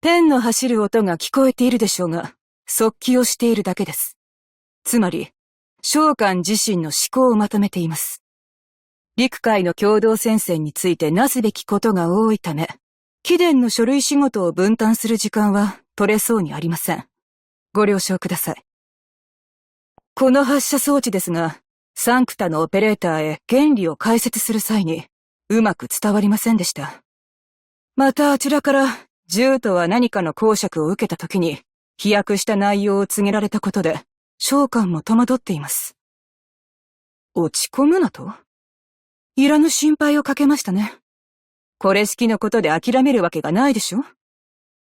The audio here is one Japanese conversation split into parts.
ペンの走る音が聞こえているでしょうが、速記をしているだけです。つまり、召喚自身の思考をまとめています。陸海の共同戦線についてなすべきことが多いため、貴殿の書類仕事を分担する時間は取れそうにありません。ご了承ください。この発射装置ですが、サンクタのオペレーターへ原理を解説する際に、うまく伝わりませんでした。またあちらから、銃とは何かの講釈を受けた時に、飛躍した内容を告げられたことで、召喚も戸惑っています。落ち込むなと？いらぬ心配をかけましたね。これ式のことで諦めるわけがないでしょ？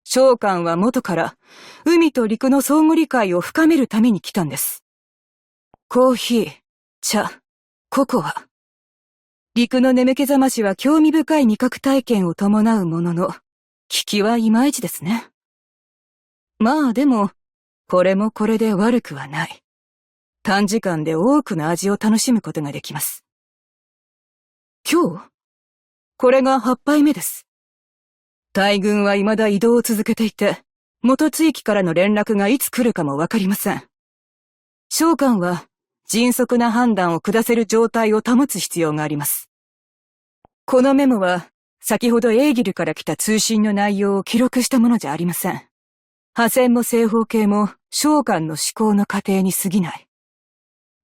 召喚は元から、海と陸の相互理解を深めるために来たんです。コーヒー、茶、ココア。陸の眠気覚ましは興味深い味覚体験を伴うものの、効きはいまいちですね。まあでも、これもこれで悪くはない。短時間で多くの味を楽しむことができます。今日？これが8杯目です。大軍は未だ移動を続けていて、元地域からの連絡がいつ来るかもわかりません。召喚は、迅速な判断を下せる状態を保つ必要があります。このメモは、先ほどエーギルから来た通信の内容を記録したものじゃありません。破線も正方形も召喚の思考の過程に過ぎない。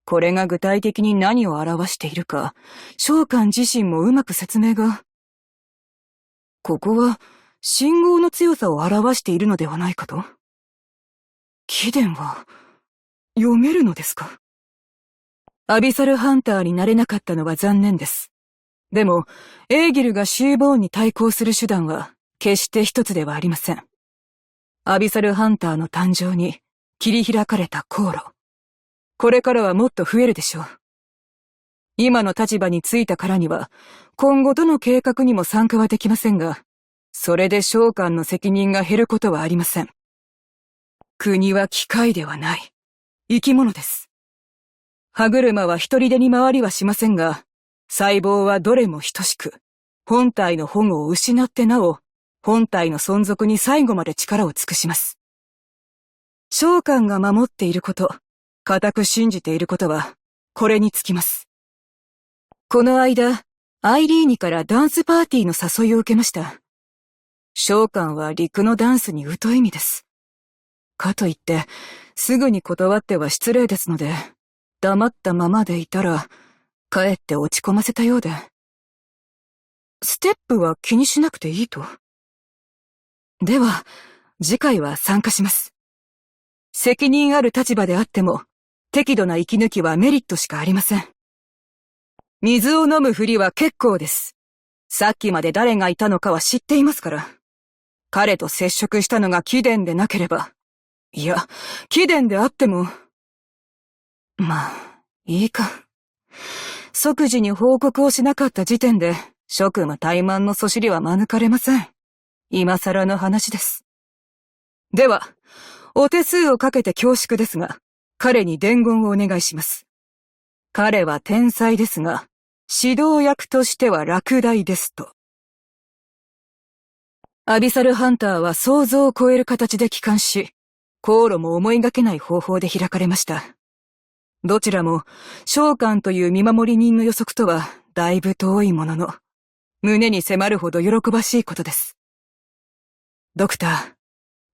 これが具体的に何を表しているか、召喚自身もうまく説明が。ここは、信号の強さを表しているのではないかと？貴殿は、読めるのですか？アビサルハンターになれなかったのは残念です。でも、エーギルがシーボーンに対抗する手段は、決して一つではありません。アビサルハンターの誕生に、切り開かれた航路。これからはもっと増えるでしょう。今の立場についたからには、今後どの計画にも参加はできませんが、それで召喚の責任が減ることはありません。国は機械ではない。生き物です。歯車は一人でに回りはしませんが、細胞はどれも等しく、本体の保護を失ってなお、本体の存続に最後まで力を尽くします。召喚が守っていること、固く信じていることは、これにつきます。この間、アイリーニからダンスパーティーの誘いを受けました。召喚は陸のダンスに疎い意味です。かといって、すぐに断っては失礼ですので、黙ったままでいたら、かえって落ち込ませたようで。ステップは気にしなくていいと。では、次回は参加します。責任ある立場であっても、適度な息抜きはメリットしかありません。水を飲むふりは結構です。さっきまで誰がいたのかは知っていますから。彼と接触したのが貴殿でなければ、いや、貴殿であっても。まあ、いいか。即時に報告をしなかった時点で、職務怠慢のそしりは免れません。今更の話です。では、お手数をかけて恐縮ですが、彼に伝言をお願いします。彼は天才ですが、指導役としては落第ですと。アビサルハンターは想像を超える形で帰還し、航路も思いがけない方法で開かれました。どちらも、召喚という見守り人の予測とはだいぶ遠いものの、胸に迫るほど喜ばしいことです。ドクター、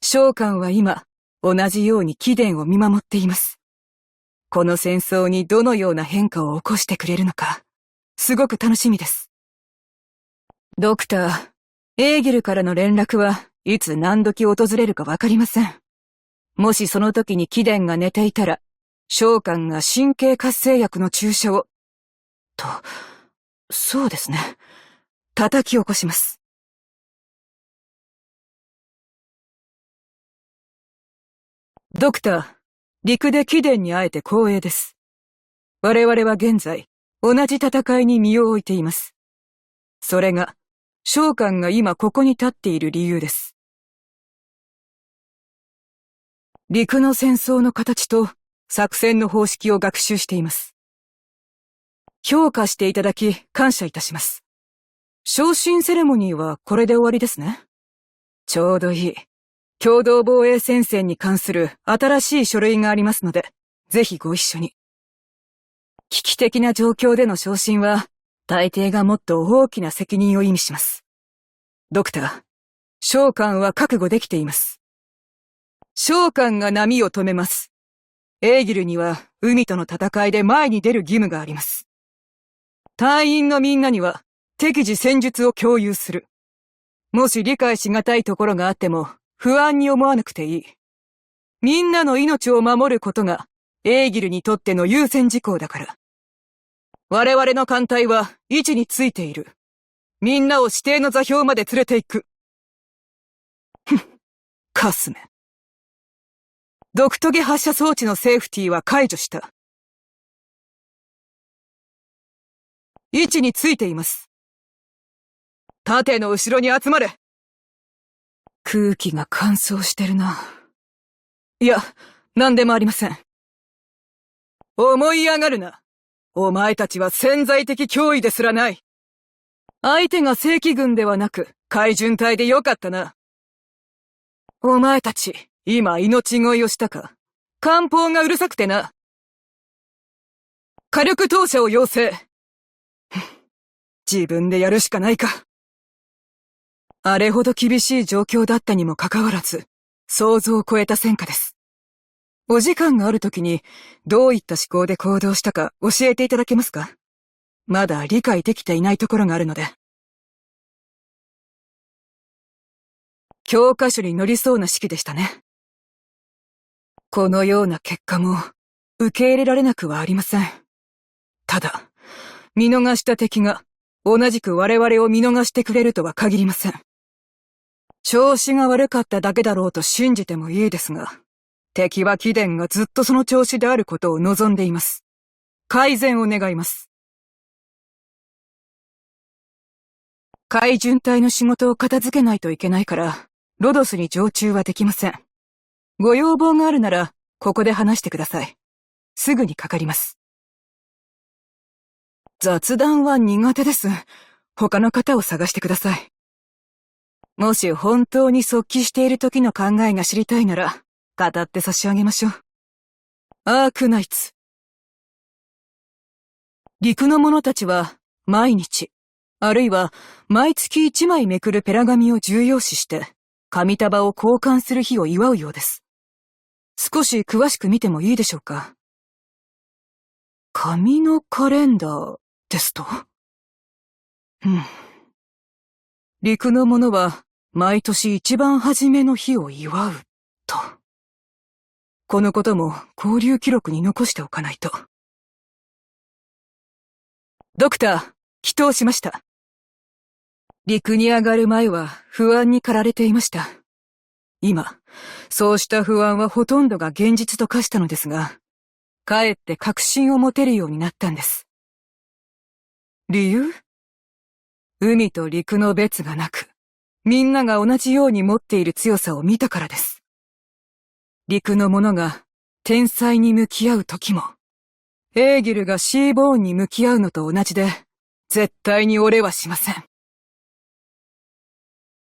召喚は今、同じように貴殿を見守っています。この戦争にどのような変化を起こしてくれるのか、すごく楽しみです。ドクター、エーギルからの連絡はいつ何時訪れるかわかりません。もしその時に貴殿が寝ていたら、召喚が神経活性薬の注射を、と、そうですね。叩き起こします。ドクター、陸で貴殿に会えて光栄です。我々は現在、同じ戦いに身を置いています。それが、召喚が今ここに立っている理由です。陸の戦争の形と作戦の方式を学習しています。評価していただき感謝いたします。昇進セレモニーはこれで終わりですね。ちょうどいい。共同防衛戦線に関する新しい書類がありますので、ぜひご一緒に。危機的な状況での昇進は、大抵がもっと大きな責任を意味します。ドクター、召喚は覚悟できています。召喚が波を止めます。エーギルには海との戦いで前に出る義務があります。隊員のみんなには適時戦術を共有する。もし理解しがたいところがあっても不安に思わなくていい。みんなの命を守ることがエーギルにとっての優先事項だから。我々の艦隊は位置についている。みんなを指定の座標まで連れて行く。ふん、カスメ。毒トゲ発射装置のセーフティーは解除した。位置についています。盾の後ろに集まれ。空気が乾燥してるな。いや、何でもありません。思い上がるな。お前たちは潜在的脅威ですらない。相手が正規軍ではなく海巡隊でよかったな。お前たち、今命乞いをしたか。艦砲がうるさくてな。火力投射を要請。自分でやるしかないか。あれほど厳しい状況だったにもかかわらず、想像を超えた戦果です。お時間があるときに、どういった思考で行動したか教えていただけますか？まだ理解できていないところがあるので。教科書に載りそうな式でしたね。このような結果も、受け入れられなくはありません。ただ、見逃した敵が、同じく我々を見逃してくれるとは限りません。調子が悪かっただけだろうと信じてもいいですが、敵は貴殿がずっとその調子であることを望んでいます。改善を願います。海巡隊の仕事を片付けないといけないから、ロドスに常駐はできません。ご要望があるなら、ここで話してください。すぐにかかります。雑談は苦手です。他の方を探してください。もし本当に速記している時の考えが知りたいなら、語って差し上げましょう。アークナイツ。陸の者たちは、毎日、あるいは毎月1枚めくるペラ紙を重要視して、紙束を交換する日を祝うようです。少し詳しく見てもいいでしょうか。紙のカレンダーですと？陸の者は毎年一番初めの日を祝うと。このことも交流記録に残しておかないと。ドクター、祈祷しました。陸に上がる前は不安に駆られていました。今、そうした不安はほとんどが現実と化したのですが、かえって確信を持てるようになったんです。理由？海と陸の別がなく、みんなが同じように持っている強さを見たからです。陸の者が天才に向き合う時も、エーギルがシーボーンに向き合うのと同じで、絶対に折れはしません。